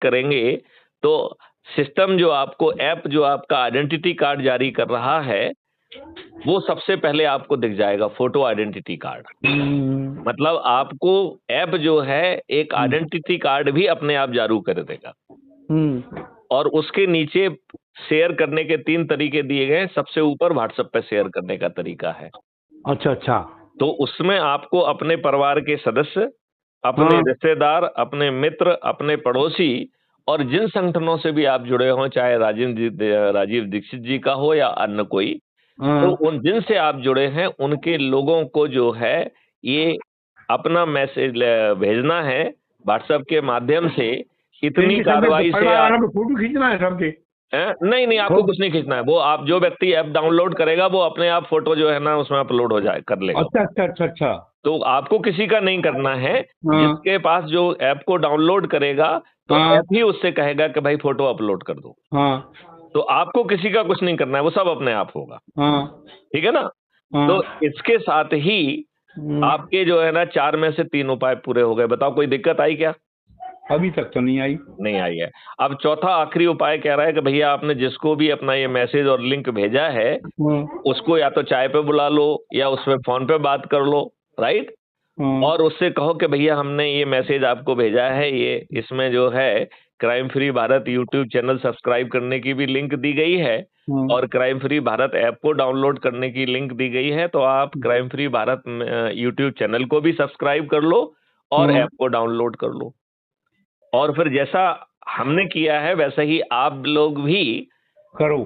करेंगे तो सिस्टम जो आपको ऐप जो आपका आइडेंटिटी कार्ड जारी कर रहा है वो सबसे पहले आपको दिख जाएगा, फोटो आइडेंटिटी कार्ड। मतलब आपको ऐप जो है एक आइडेंटिटी कार्ड भी अपने आप जारी कर देगा। और उसके नीचे शेयर करने के 3 तरीके दिए गए हैं। सबसे ऊपर व्हाट्सएप पे शेयर करने का तरीका है। अच्छा अच्छा। तो उसमें आपको अपने परिवार के सदस्य, अपने रिश्तेदार, अपने मित्र, अपने पड़ोसी और जिन संगठनों से भी आप जुड़े हों, चाहे राजीव दीक्षित जी का हो या अन्य कोई, तो उन जिनसे आप जुड़े हैं उनके लोगों को जो है ये अपना मैसेज भेजना है व्हाट्सएप के माध्यम से। इतनी कार्रवाई से आप फोटो खींचना है सबके? नहीं, आपको कुछ नहीं खींचना है। वो आप जो व्यक्ति ऐप डाउनलोड करेगा वो अपने आप फोटो जो है ना उसमें अपलोड हो जाए कर लेगा। अच्छा अच्छा अच्छा अच्छा। तो आपको किसी का नहीं करना है। जिसके पास जो ऐप को डाउनलोड करेगा तो ऐप ही उससे कहेगा कि भाई फोटो अपलोड कर दो। तो आपको किसी का कुछ नहीं करना है, वो सब अपने आप होगा। ठीक है ना? तो इसके साथ ही आपके जो है ना 4 में से 3 उपाय पूरे हो गए। बताओ कोई दिक्कत आई क्या? अभी तक तो नहीं आई। नहीं आई है। अब चौथा आखिरी उपाय कह रहा है कि भैया आपने जिसको भी अपना ये मैसेज और लिंक भेजा है उसको या तो चाय पे बुला लो या उसमें फोन पे बात कर लो, राइट? और उससे कहो कि भैया हमने ये मैसेज आपको भेजा है, ये इसमें जो है crime free Bharat YouTube channel subscribe करने की भी लिंक दी गई है और क्राइम फ्री भारत ऐप को डाउनलोड करने की लिंक दी गई है। तो आप crime free Bharat YouTube channel को भी सब्सक्राइब कर लो और ऐप को डाउनलोड कर लो। और फिर जैसा हमने किया है वैसा ही आप लोग भी करो।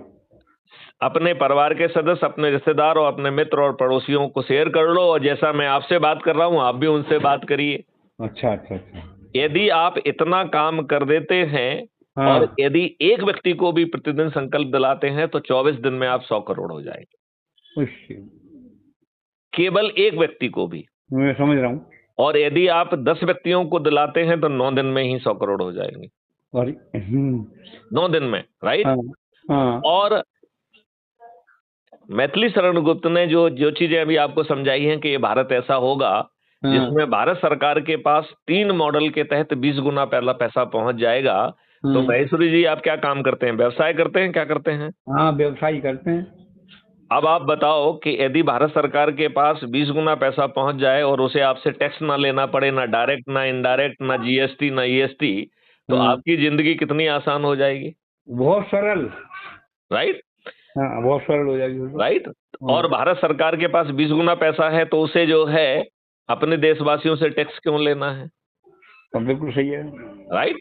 अपने परिवार के सदस्य, अपने रिश्तेदार और अपने मित्र और पड़ोसियों को शेयर कर लो। और जैसा मैं आपसे बात कर रहा हूं आप भी उनसे बात करिए। अच्छा अच्छा अच्छा। यदि आप इतना काम कर देते हैं और यदि एक व्यक्ति को भी प्रतिदिन संकल्प दिलाते हैं तो 24 दिन में आप 100 करोड़ हो जाएंगे। केवल एक व्यक्ति को भी। मैं समझ रहा हूँ। और यदि आप 10 व्यक्तियों को दिलाते हैं तो 9 दिन में ही 100 करोड़ हो जाएंगे। 9 दिन में, राइट? और मैथिली शरण गुप्त ने जो चीजें अभी आपको समझाई हैं कि ये भारत ऐसा होगा जिसमें भारत सरकार के पास 3 मॉडल के तहत 20 गुना पहला पैसा पहुंच जाएगा। तो महेश्वरी जी आप क्या काम करते हैं? व्यवसाय करते हैं? क्या करते हैं? हाँ, व्यवसाय करते हैं। अब आप बताओ कि यदि भारत सरकार के पास 20 गुना पैसा पहुंच जाए और उसे आपसे टैक्स ना लेना पड़े, ना डायरेक्ट ना इनडायरेक्ट, ना जीएसटी ना ईएसटी, तो आपकी जिंदगी कितनी आसान हो जाएगी? बहुत सरल, राइट? हाँ, बहुत सरल हो जाएगी, राइट? और भारत सरकार के पास 20 गुना पैसा है तो उसे जो है अपने देशवासियों से टैक्स क्यों लेना है? तो बिल्कुल सही है, राइट?